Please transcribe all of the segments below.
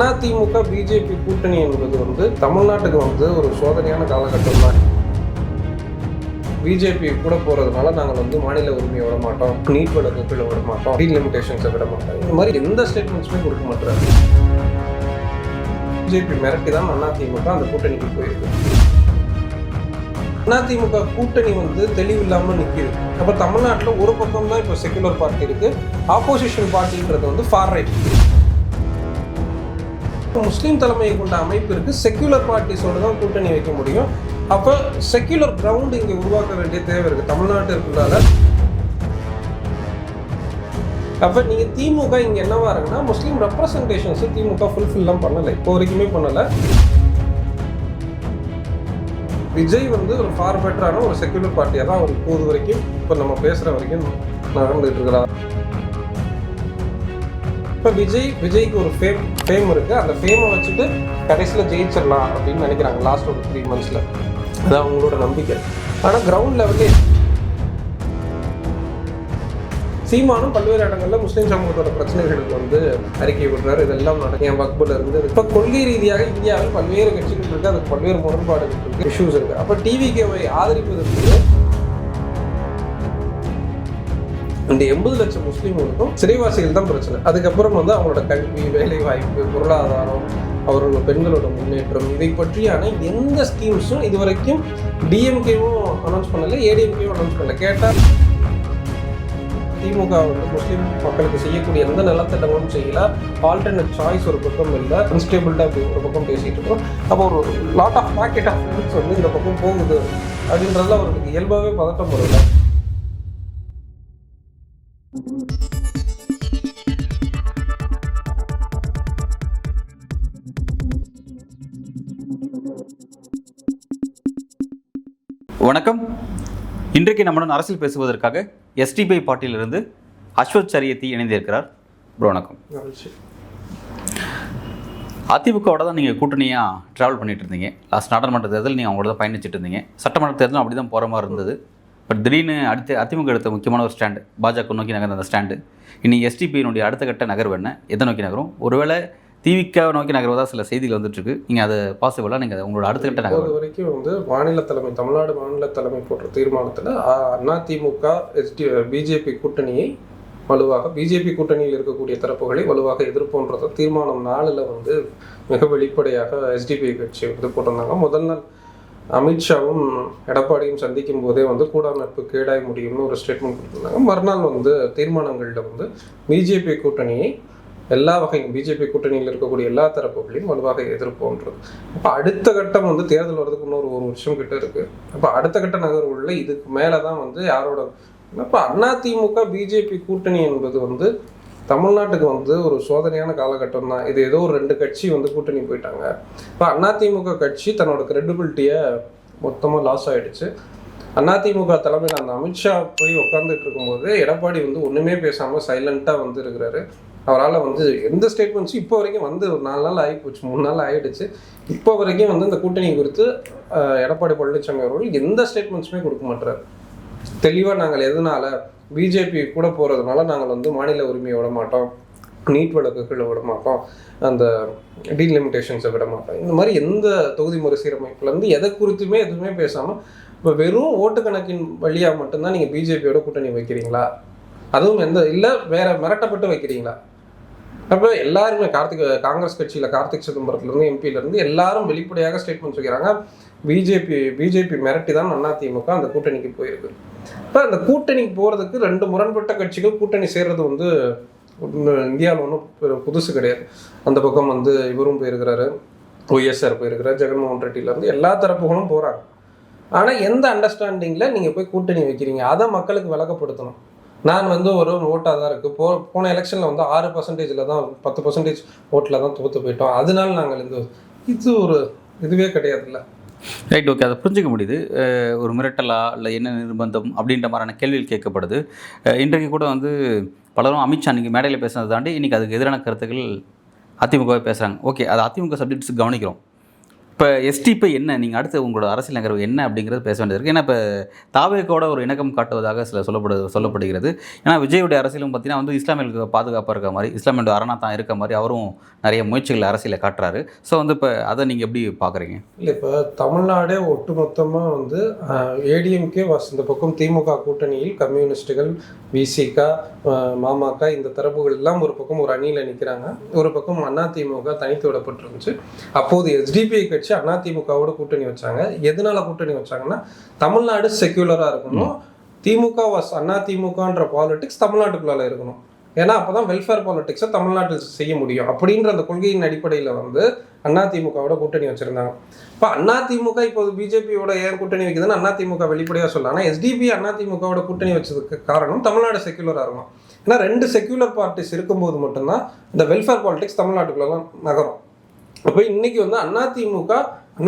AIADMK BJP கூட்டணி என்பது தமிழ்நாட்டுக்கு ஒரு சோதனையான காலகட்டம் தான். பிஜேபி கூட போறதுனால நாங்கள் மாநில உரிமையை விட மாட்டோம், நீட் வழக்குகளை விட மாட்டோம், டீலிமிட்டேஷன்ஸை விட மாட்டோம், இந்த மாதிரி எந்த ஸ்டேட்மெண்ட்ஸுமே கொடுக்க மாட்டாரு. பிஜேபி மிரட்டி தான் அதிமுக அந்த கூட்டணிக்கு போயிருக்கு. அதிமுக கூட்டணி தெளிவில்லாமல் நிற்கிது. அப்போ தமிழ்நாட்டில் ஒரு பக்கம் தான் இப்போ செக்குலர் பார்ட்டி இருக்கு, ஆப்போசிஷன் பார்ட்டின்றது ஃபார் ரைட். முஸ்லீம் தலைமையை கொண்ட அமைப்பிற்கு செக்குலர் பார்ட்டிஸோடு தான் கூட்டணி வைக்க முடியும். அப்போ செக்குலர் கிரவுண்ட் இங்கே உருவாக்க வேண்டிய தேவை இருக்குது தமிழ்நாட்டிற்குள்ளால. அப்போ நீங்கள் திமுக இங்கே என்னவா இருக்குன்னா, முஸ்லீம் ரெப்ரசன்டேஷன்ஸு திமுக ஃபுல்ஃபில்லாம் பண்ணலை, இப்போ வரைக்குமே பண்ணலை. விஜய் ஒரு ஃபார் பெட்டரான ஒரு செக்குலர் பார்ட்டியாக தான் அவர் இப்போது வரைக்கும், இப்போ நம்ம பேசுகிற வரைக்கும் நடந்துகிட்டு இருக்கிறார். இப்போ விஜய்க்கு ஒரு ஃபேம் இருக்குது, அந்த ஃபேமை வச்சுட்டு கடைசியில் ஜெயிச்சிடலாம் அப்படின்னு நினைக்கிறாங்க லாஸ்ட் ஒரு 3 months. அதான் அவங்களோட நம்பிக்கை. ஆனால் கிரவுண்ட் லெவலே சீமானும் பல்வேறு இடங்களில் முஸ்லீம் சமூகத்தோட பிரச்சனைகளுக்கு அறிக்கை விடுறாரு. இதெல்லாம் நடக்கும் என் வகுப்புல இருந்து. இப்போ கொள்கை ரீதியாக இந்தியாவில் பல்வேறு கட்சிகள் இருக்குது, அதுக்கு பல்வேறு முரண்பாடுகள் இருக்குது, இஷ்யூஸ் இருக்குது. அப்போ டிவிகேவை ஆதரிப்பதற்கு இந்த 80 லட்சம் முஸ்லீம்களுக்கும் சிறைவாசிகள் தான் பிரச்சனை. அதுக்கப்புறம் அவங்களோட கல்வி, வேலை வாய்ப்பு, பொருளாதாரம், அவர்களோட பெண்களோட முன்னேற்றம், இதை பற்றியான எந்த ஸ்கீம்ஸும் இது வரைக்கும் டிஎம்கேவும் அனௌன்ஸ் பண்ணலை, ஏடிஎம்கேவும் அனௌன்ஸ் பண்ணல. கேட்டால் திமுக முஸ்லீம் மக்களுக்கு செய்யக்கூடிய எந்த நலத்திட்டமும் செய்யல, ஆல்டர்னேட் சாய்ஸ் ஒரு பக்கம் இல்லை, அன்ஸ்டேபிள்டாக அப்படி ஒரு பக்கம் பேசிகிட்டு இருக்கோம். அப்போ ஒரு lot of packet of foods இந்த பக்கம் போகுது அப்படின்றதுல அவருக்கு இயல்பாகவே பதட்டம் வருது. வணக்கம். இன்றைக்கு நம்முடன் அரசியல் பேசுவதற்காக எஸ்டிபி பார்ட்டியிலிருந்து அஸ்வத் சரியத்தி இணைந்திருக்கிறார். வணக்கம். அதிமுகவோட தான் நீங்கள் கூட்டணியாக ட்ராவல் பண்ணிட்டு இருந்தீங்க. லாஸ்ட் நாடாளுமன்ற தேர்தல் நீங்கள் அவங்களோட தான் பயணிச்சுட்டு இருந்தீங்க. சட்டமன்ற தேர்தலும் அப்படி தான் போகிற மாதிரி இருந்தது. பட் திடீர்னு அதிமுக எடுத்த முக்கியமான ஒரு ஸ்டாண்டு, பாஜக நோக்கி நகர்ந்த அந்த ஸ்டாண்டு, இன்னைக்கு எஸ்டிபியினுடைய அடுத்த கட்ட நகர்வு என்ன, எதை நோக்கி நகரும்? ஒருவேளை திமுக நோக்கி நகர்வதாக சில செய்திகள் வந்துட்டுருக்கு. நீங்கள் அதை பாசிபிளாக நீங்கள் உங்களோட அடுத்த கட்ட நகர்வு வரைக்கும் மாநில தலைமை, தமிழ்நாடு மாநில தலைமை போன்ற தீர்மானத்தில் அதிமுக பிஜேபி கூட்டணியை வலுவாக, பிஜேபி கூட்டணியில் இருக்கக்கூடிய தரப்புகளை வலுவாக எதிர்ப்போன்றத தீர்மானம் 4 மிக வெளிப்படையாக எஸ்டிபி கட்சி போட்டிருந்தாங்க. முதல் நாள் அமித்ஷாவும் எடப்பாடியும் சந்திக்கும் போதே கூடா நட்பு கேடாய் முடியும்னு ஒரு ஸ்டேட்மெண்ட் கொடுத்துருந்தாங்க. மறுநாள் தீர்மானங்களில் பிஜேபி கூட்டணியை எல்லா வகையும், பிஜேபி கூட்டணியில் இருக்கக்கூடிய எல்லா தரப்புகளையும் வலுவாக எதிர்ப்போன்றது. அப்போ அடுத்த கட்டம் தேர்தல் வர்றதுக்கு இன்னொரு 1 வருஷம் கிட்ட இருக்குது. அப்போ அடுத்த கட்ட நகர்வுள்ள இதுக்கு மேலே தான் யாரோட. அப்போ அதிமுக பிஜேபி கூட்டணி என்பது தமிழ்நாட்டுக்கு ஒரு சோதனையான காலகட்டம் தான். இது ஏதோ ஒரு 2 கட்சி கூட்டணி போயிட்டாங்க. இப்போ அதிமுக கட்சி தன்னோட கிரெடிபிலிட்டியை மொத்தமாக லாஸ் ஆகிடுச்சு. அதிமுக தலைமையில் அந்த அமித்ஷா போய் உட்காந்துட்டு இருக்கும்போது எடப்பாடி ஒன்றுமே பேசாமல் சைலண்ட்டாக இருக்கிறாரு. அவரால் எந்த ஸ்டேட்மெண்ட்ஸும் இப்போ வரைக்கும் ஒரு 4 நாள் ஆகிப்போச்சு, 3 நாள் ஆகிடுச்சு. இப்போ வரைக்கும் இந்த கூட்டணி குறித்து எடப்பாடி பழனிசாமி அவர்கள் எந்த ஸ்டேட்மெண்ட்ஸுமே கொடுக்க மாட்டார். தெளிவாக நாங்கள் எதனால பிஜேபி கூட போகிறதுனால நாங்கள் மாநில உரிமையை விட மாட்டோம், நீட் வழக்குகளை விட மாட்டோம், அந்த டீலிமிட்டேஷன்ஸை விட மாட்டோம், இந்த மாதிரி எந்த தொகுதி மறுசீரமைப்புலேருந்து எதை குறித்துமே எதுவுமே பேசாமல் இப்போ வெறும் ஓட்டு கணக்கின் வழியாக மட்டும்தான் நீங்கள் பிஜேபியோட கூட்டணி வைக்கிறீங்களா? அதுவும் இல்லை வேற மிரட்டப்பட்டு வைக்கிறீங்களா? அப்போ எல்லாருமே காங்கிரஸ் கட்சியில் கார்த்திக் சிதம்பரத்துலேருந்து எம்பியிலேருந்து எல்லாரும் வெளிப்படையாக ஸ்டேட்மெண்ட்ஸ் வைக்கிறாங்க. பிஜேபி மிரட்டி தான் அதிமுக அந்த கூட்டணிக்கு போயிருக்கு. இப்போ அந்த கூட்டணிக்கு போகிறதுக்கு 2 முரண்பட்ட கட்சிகள் கூட்டணி சேர்றது இந்தியாவில் ஒன்றும் புதுசு கிடையாது. அந்த பக்கம் இவரும் போயிருக்கிறாரு, ஒய்எஸ்ஆர் போயிருக்கிறார், ஜெகன்மோகன் ரெட்டியிலேருந்து எல்லா தரப்புகளும் போகிறாங்க. ஆனால் எந்த அண்டர்ஸ்டாண்டிங்கில் நீங்கள் போய் கூட்டணி வைக்கிறீங்க, அதை மக்களுக்கு விளக்கப்படுத்தணும். நான் ஒரு ஓட்டாக தான் இருக்குது. போன எலெக்ஷனில் 6% தான், 10% ஓட்டில் தான் தோற்று போயிட்டோம், அதனால நாங்கள் இது ஒரு இதுவே கிடையாதுல்ல. ரைட், ஓகே, அதை புரிஞ்சிக்க முடியுது. ஒரு மிரட்டலா இல்லை என்ன நிர்பந்தம் அப்படின்ற மாதிரியான கேள்விகள் கேட்கப்படுது. இன்றைக்கு கூட பலரும் அமித்ஷா அன்றைக்கி மேடையில் பேசுனதை தாண்டி இன்றைக்கி அதுக்கு எதிரான கருத்துக்கள் அதிமுகவே பேசுகிறாங்க. ஓகே, அது அதிமுக சப்ஜெக்ட்ஸ் கவனிக்கிறோம். இப்போ எஸ்டிபி என்ன நீங்கள் அடுத்து உங்களோட அரசியல் நகர்வு என்ன அப்படிங்கிறது பேச வேண்டியது இருக்குது. ஏன்னா இப்போ தாவேக்கோட ஒரு இணக்கம் காட்டுவதாக சொல்லப்படுகிறது. ஏன்னா விஜயுடைய அரசியலும் பார்த்தீங்கன்னா வந்து இஸ்லாமியர்களுக்கு பாதுகாப்பாக இருக்க மாதிரி, இஸ்லாமியோட அரணா தான் இருக்க மாதிரி அவரும் நிறைய முயற்சிகள் அரசியலை காட்டுறாரு. ஸோ வந்து இப்போ அதை நீங்கள் எப்படி பார்க்குறீங்க? இல்லை, இப்போ தமிழ்நாடே ஒட்டுமொத்தமாக வந்து ஏடிஎம்கே இந்த பக்கம் திமுக கூட்டணியில் கம்யூனிஸ்டுகள், விசிகா, மாமக இந்த தரப்புகள் எல்லாம் ஒரு பக்கம் ஒரு அணியில் நிற்கிறாங்க. ஒரு பக்கம் அதிமுக தனித்து விடப்பட்டிருந்துச்சு. அப்போது எஸ்டிபிஐ கட்சி அதிமுகவோட கூட்டணி வச்சாங்க. எதனால கூட்டணி வச்சாங்கன்னா, தமிழ்நாடு செக்யூலராக இருக்கணும், திமுக அதிமுகன்ற பாலிடிக்ஸ் தமிழ்நாட்டுக்குள்ளால இருக்கணும். ஏன்னா அப்போதான் வெல்ஃபேர் பாலிடிக்ஸை தமிழ்நாட்டில் செய்ய முடியும் அப்படின்ற அந்த கொள்கையின் அடிப்படையில் வந்து அதிமுகவோட கூட்டணி வச்சுருந்தாங்க. இப்போ அதிமுக இப்போ பிஜேபியோட ஏன் கூட்டணி வைக்குதுன்னு அதிமுக வெளிப்படையாக சொல்லலாம். ஆனால் எஸ்டிபி அதிமுகவோட கூட்டணி வச்சதுக்கு காரணம் தமிழ்நாடு செக்யூலராக இருக்கும். ஏன்னா 2 செக்யூலர் பார்ட்டிஸ் இருக்கும்போது மட்டும்தான் இந்த வெல்ஃபேர் பாலிடிக்ஸ் தமிழ்நாட்டுக்குள்ளெல்லாம் நகரும். அப்போ இன்னைக்கு வந்து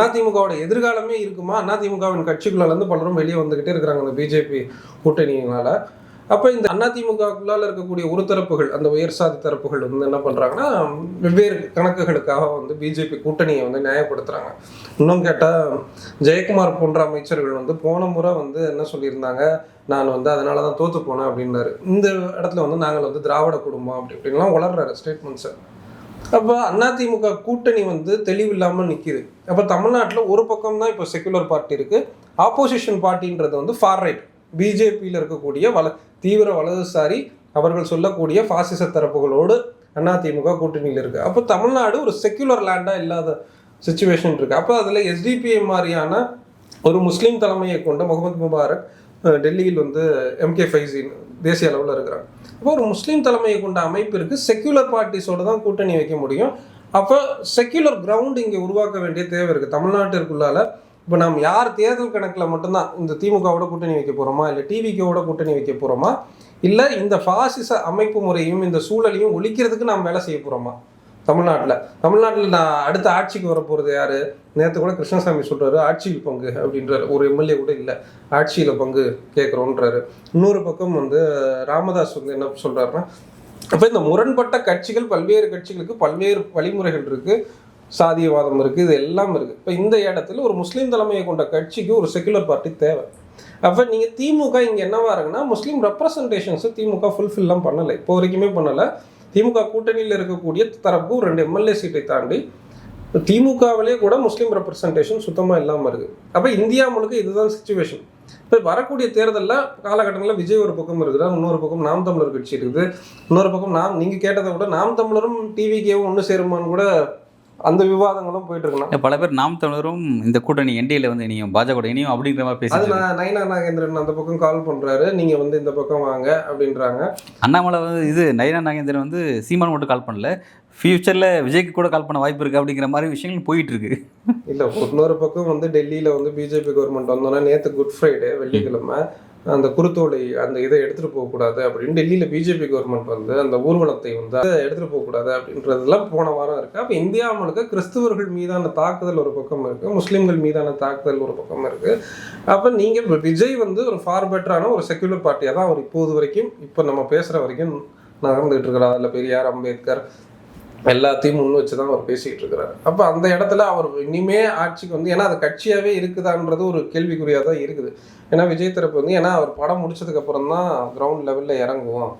அதிமுகவோட எதிர்காலமே இருக்குமா? அதிமுகவின் கட்சிக்குள்ளாலேருந்து பலரும் வெளியே வந்துக்கிட்டே இருக்கிறாங்க இந்த பிஜேபி கூட்டணியினால. அப்போ இந்த அதிமுகக்குள்ளால் இருக்கக்கூடிய ஒரு தரப்புகள், அந்த உயர் சாதி தரப்புகள் வந்து என்ன பண்ணுறாங்கன்னா, வெவ்வேறு கணக்குகளுக்காக வந்து பிஜேபி கூட்டணியை வந்து நியாயப்படுத்துகிறாங்க. இன்னும் கேட்டால் ஜெயக்குமார் போன்ற அமைச்சர்கள் வந்து போன முறை வந்து என்ன சொல்லியிருந்தாங்க, நான் வந்து அதனால தான் தோற்று போனேன் அப்படின்னாரு. இந்த இடத்துல வந்து நாங்கள் வந்து திராவிட குடும்பம் அப்படின்லாம் வளர்றாரு ஸ்டேட்மெண்ட்ஸை. அப்போ அதிமுக கூட்டணி வந்து தெளிவில்லாமல் நிற்கிது. அப்போ தமிழ்நாட்டில் ஒரு பக்கம் தான் இப்போ செக்குலர் பார்ட்டி இருக்குது. ஆப்போசிஷன் பார்ட்டின்றது வந்து ஃபார் ரைட், பிஜேபியில் இருக்கக்கூடிய தீவிர வலதுசாரி, அவர்கள் சொல்லக்கூடிய பாசிச தரப்புகளோடு அதிமுக கூட்டணியில் இருக்குது. அப்போ தமிழ்நாடு ஒரு செக்குலர் லேண்டாக இல்லாத சுச்சுவேஷன் இருக்குது. அப்போ அதில் எஸ்டிபிஐ மாதிரியான ஒரு முஸ்லீம் தலைமையை கொண்ட முகமது முபாரக் டெல்லியில் வந்து எம்கே ஃபைசின் தேசிய அளவில் இருக்கிறாங்க. அப்போ ஒரு முஸ்லீம் தலைமையை கொண்ட அமைப்பிற்கு செக்யூலர் பார்ட்டிஸோடு தான் கூட்டணி வைக்க முடியும். அப்போ செக்யூலர் கிரவுண்ட் இங்கே உருவாக்க வேண்டிய தேவை இருக்குது தமிழ்நாட்டிற்குள்ளால. இப்போ நாம் யார் தேர்தல் கணக்கில் மட்டும்தான் இந்த திமுகவோட கூட்டணி வைக்க போகிறோமா, இல்லை டிவிகேவோட கூட்டணி வைக்க போகிறோமா, இல்லை இந்த பாசிச அமைப்பு முறையும் இந்த சூழலையும் ஒழிக்கிறதுக்கு நாம் வேலை செய்ய போகிறோமா? தமிழ்நாட்டில் நான் அடுத்த ஆட்சிக்கு வர போகிறது யார்? நேற்று கூட கிருஷ்ணசாமி சொல்கிறாரு ஆட்சியில் பங்கு அப்படின்றாரு. ஒரு எம்எல்ஏ கூட இல்லை ஆட்சியில் பங்கு கேட்குறோன்றாரு. இன்னொரு பக்கம் வந்து ராமதாஸ் வந்து என்ன சொல்கிறாருன்னா, அப்போ இந்த முரண்பட்ட கட்சிகள், பல்வேறு கட்சிகளுக்கு பல்வேறு வழிமுறைகள் இருக்குது, சாதியவாதம் இருக்குது, இது எல்லாம் இருக்குது. இப்போ இந்த இடத்துல ஒரு முஸ்லீம் தலைமையை கொண்ட கட்சிக்கு ஒரு செக்குலர் பார்ட்டி தேவை. அப்போ நீங்கள் திமுக இங்கே என்னவா இருக்குன்னா, முஸ்லீம் ரெப்ரசன்டேஷன்ஸை திமுக ஃபுல்ஃபில்லாம் பண்ணலை, இப்போ வரைக்குமே பண்ணலை. திமுக கூட்டணியில் இருக்கக்கூடிய தரப்பு 2 எம்எல்ஏ சீட்டை தாண்டி திமுகவிலே கூட முஸ்லீம் ரெப்ரசன்டேஷன் சுத்தமாக இல்லாமல் இருக்குது. அப்போ இந்தியா முழுக்க இதுதான் சிச்சுவேஷன். இப்போ வரக்கூடிய தேர்தலில் காலகட்டங்களில் விஜய் ஒரு பக்கம் இருக்கிறார், இன்னொரு பக்கம் நாம் தமிழர் கட்சி இருக்குது, இன்னொரு பக்கம் நீங்கள் கேட்டதை விட நாம் தமிழரும் டிவிகேவும் ஒன்று சேருமான்னு கூட அந்த விவாதங்களும் போயிட்டு இருக்கலாம். பல பேர் நாம் தமிழரும் இந்த கூட்டணி என்டிஏல வந்து இனியும் பாஜக இனியும் அப்படிங்கிற மாதிரி பேசி, அது நயினா நாகேந்திரன் அந்த பக்கம் கால் பண்றாரு, நீங்க வந்து இந்த பக்கம் வாங்க அப்படின்றாங்க. அண்ணாமலை வந்து நயினா நாகேந்திரன் வந்து சீமான் மட்டும் கால் பண்ணல, ஃபியூச்சரில் விஜய்க்கு கூட கால் பண்ண வாய்ப்பு இருக்குது அப்படிங்கிற மாதிரி விஷயங்கள் போயிட்டு இருக்கு. இல்லை, இன்னொரு பக்கம் வந்து டெல்லியில் வந்து பிஜேபி கவர்மெண்ட் வந்தோன்னா, நேற்று குட் ஃப்ரைடே வெள்ளிக்கிழமை அந்த குருத்தோலை அந்த இதை எடுத்துகிட்டு போகக்கூடாது அப்படின்னு டெல்லியில் பிஜேபி கவர்மெண்ட் வந்து அந்த ஊர்வலத்தை வந்து எடுத்துகிட்டு போகக்கூடாது அப்படின்றதெல்லாம் போன வாரம் இருக்குது. அப்போ இந்தியா முழுக்க கிறிஸ்துவர்கள் மீதான தாக்குதல் ஒரு பக்கம் இருக்குது, முஸ்லீம்கள் மீதான தாக்குதல் ஒரு பக்கம் இருக்குது. அப்போ நீங்கள் விஜய் வந்து ஒரு ஃபார் பெட்டரான ஒரு செக்யூலர் பார்ட்டியாக தான் அவர் இப்போது வரைக்கும், இப்போ நம்ம பேசுகிற வரைக்கும் நகர்ந்துகிட்டு இருக்கிறார். அதில் பெரியார், அம்பேத்கர் எல்லாத்தையும் முன் வச்சு தான் அவர் பேசிக்கிட்டு இருக்கிறாரு. அப்போ அந்த இடத்துல அவர் இனிமே ஆட்சிக்கு வந்து, ஏன்னா அது கட்சியாகவே இருக்குதான்றது ஒரு கேள்விக்குறியாக தான் இருக்குது. ஏன்னா விஜய் தரப்பு வந்து, ஏன்னா அவர் படம் முடிச்சதுக்கப்புறம் தான் கிரவுண்ட் லெவலில் இறங்குவோம்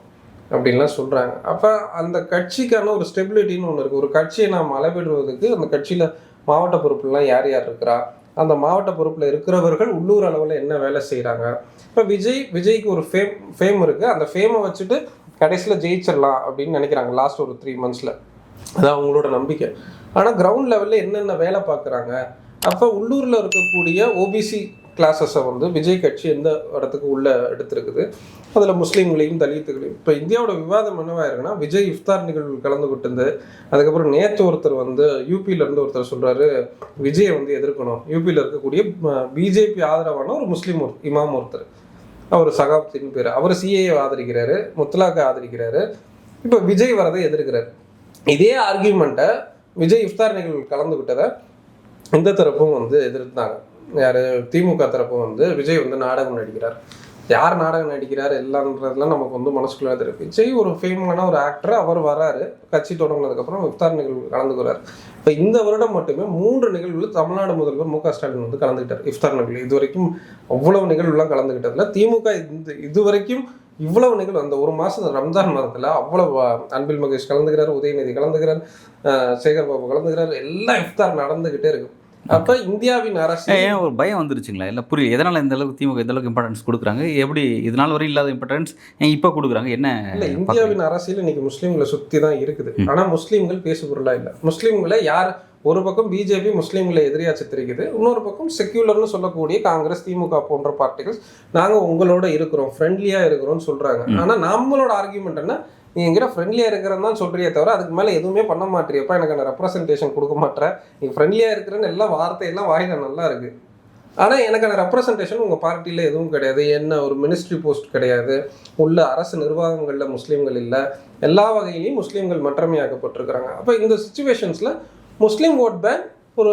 அப்படின்லாம் சொல்கிறாங்க. அப்போ அந்த கட்சிக்கான ஒரு ஸ்டெபிலிட்டின்னு ஒன்று இருக்குது. ஒரு கட்சியை நாம் அளவிடுவதற்கு அந்த கட்சியில் மாவட்ட பொறுப்புலாம் யார் யார் இருக்கிறா, அந்த மாவட்ட பொறுப்பில் இருக்கிறவர்கள் உள்ளூர் அளவில் என்ன வேலை செய்கிறாங்க. இப்போ விஜய்க்கு ஒரு ஃபேம் இருக்குது, அந்த ஃபேமை வச்சுட்டு கடைசியில் ஜெயிச்சிடலாம் அப்படின்னு நினைக்கிறாங்க லாஸ்ட் ஒரு 3 monthஸில். அதான் அவங்களோட நம்பிக்கை. ஆனால் கிரவுண்ட் லெவலில் என்னென்ன வேலை பார்க்குறாங்க, அப்போ உள்ளூரில் இருக்கக்கூடிய ஓபிசி கிளாஸஸை வந்து விஜய் கட்சி எந்த இடத்துக்கு உள்ளே எடுத்துருக்குது, அதில் முஸ்லீம்களையும் தலித்துகளையும். இப்போ இந்தியாவோட விவாதம் என்னவாக இருக்குன்னா, விஜய் இஃப்தார் நிகழ்வு கலந்துக்கிட்டு, அதுக்கப்புறம் நேற்று ஒருத்தர் வந்து யூபியிலேருந்து ஒருத்தர் சொல்கிறாரு விஜயை வந்து எதிர்க்கணும், யூபியில் இருக்கக்கூடிய பிஜேபி ஆதரவான ஒரு முஸ்லீம் இமாம் ஒருத்தர், அவர் சகாப்தின் பேர், அவர் சிஏஏ ஆதரிக்கிறாரு, முத்தலாக்கை ஆதரிக்கிறாரு, இப்போ விஜய் வரதை எதிர்க்கிறார். இதே ஆர்கியூமெண்ட்டை விஜய் இஃப்தார் நிகழ்வு கலந்துக்கிட்டதை இந்த தரப்பும் வந்து எதிர்த்தாங்க. யார்? திமுக தரப்பும் வந்து விஜய் வந்து நாடகம் நடிக்கிறார், யார் நாடகம் நடிக்கிறார் எல்லான்றதுலாம் நமக்கு வந்து மனசுக்குள்ள தெரியும். விஜய் ஒரு ஃபேமான ஒரு ஆக்டர், அவர் வராரு, கட்சி தொடங்கினதுக்கப்புறம் இஃப்தார் நிகழ்வு கலந்துக்கிறார். இப்போ இந்த வருடம் மட்டுமே 3 நிகழ்வுகள் தமிழ்நாடு முதல்வர் மு க ஸ்டாலின் வந்து கலந்துக்கிட்டார் இஃப்தார் நிகழ்வு. இது வரைக்கும் அவ்வளவு நிகழ்வுலாம் கலந்துக்கிட்டதில்ல. திமுக இது வரைக்கும் இவ்வளவு நிகழ்வு அந்த ஒரு மாதம் ரம்ஜான் மாதத்தில் அவ்வளவு அன்பில் மகேஷ் கலந்துக்கிறார், உதயநிதி கலந்துக்கிறார், சேகர் பாபு கலந்துக்கிறார், எல்லாம் இஃப்தார் நடந்துக்கிட்டே இருக்கும். அப்போ இந்தியாவின் அரசு ஏன் ஒரு பயம் வந்துருச்சுங்களா? இல்லை புரியல, எதனால் இந்த அளவுக்கு திமுக இந்த அளவுக்கு இம்பார்ட்டன்ஸ் கொடுக்குறாங்க? எப்படி இதனால் வரை இல்லாத இம்பார்ட்டன்ஸ் இப்போ கொடுக்குறாங்க? என்ன இல்லை, இந்தியாவின் அரசியல் இன்னைக்கு முஸ்லீம்களை சுற்றி தான் இருக்குது. ஆனால் முஸ்லீம்கள் பேசு பொருளாக இல்லை. முஸ்லீம்களை யார் ஒரு பக்கம் பிஜேபி முஸ்லீம்களை எதிரியாக சித்தரிக்குது, இன்னொரு பக்கம் செக்யூலர்னு சொல்லக்கூடிய காங்கிரஸ், திமுக போன்ற பார்ட்டிகள் நாங்கள் உங்களோட இருக்கிறோம், ஃப்ரெண்ட்லியாக இருக்கிறோம்னு சொல்கிறாங்க. ஆனால் நம்மளோட ஆர்கியூமெண்ட் என்ன, நீ எங்கிட்ட ஃப்ரெண்ட்லியாக இருக்கிறன்னு தான் சொல்கிறியே தவிர அதுக்கு மேலே எதுவுமே பண்ண மாட்டேறியப்பா, எனக்கு அந்த ரெப்ரசன்டேஷன் கொடுக்க மாட்டேற, நீ ஃப்ரெண்ட்லியாக இருக்கிறன்னு எல்லா வார்த்தையெல்லாம் வாயில நல்லா இருக்குது, ஆனால் எனக்கான ரெப்ரசன்டேஷன் உங்கள் பார்ட்டியில் எதுவும் கிடையாது, என்ன ஒரு மினிஸ்ட்ரி போஸ்ட் கிடையாது, உள்ள அரசு நிர்வாகங்களில் முஸ்லீம்கள் இல்லை, எல்லா வகையிலையும் முஸ்லீம்கள் மற்றமையாக்கப்பட்டிருக்கிறாங்க. அப்போ இந்த சுச்சுவேஷன்ஸில் முஸ்லீம் ஓட் பேங்க் ஒரு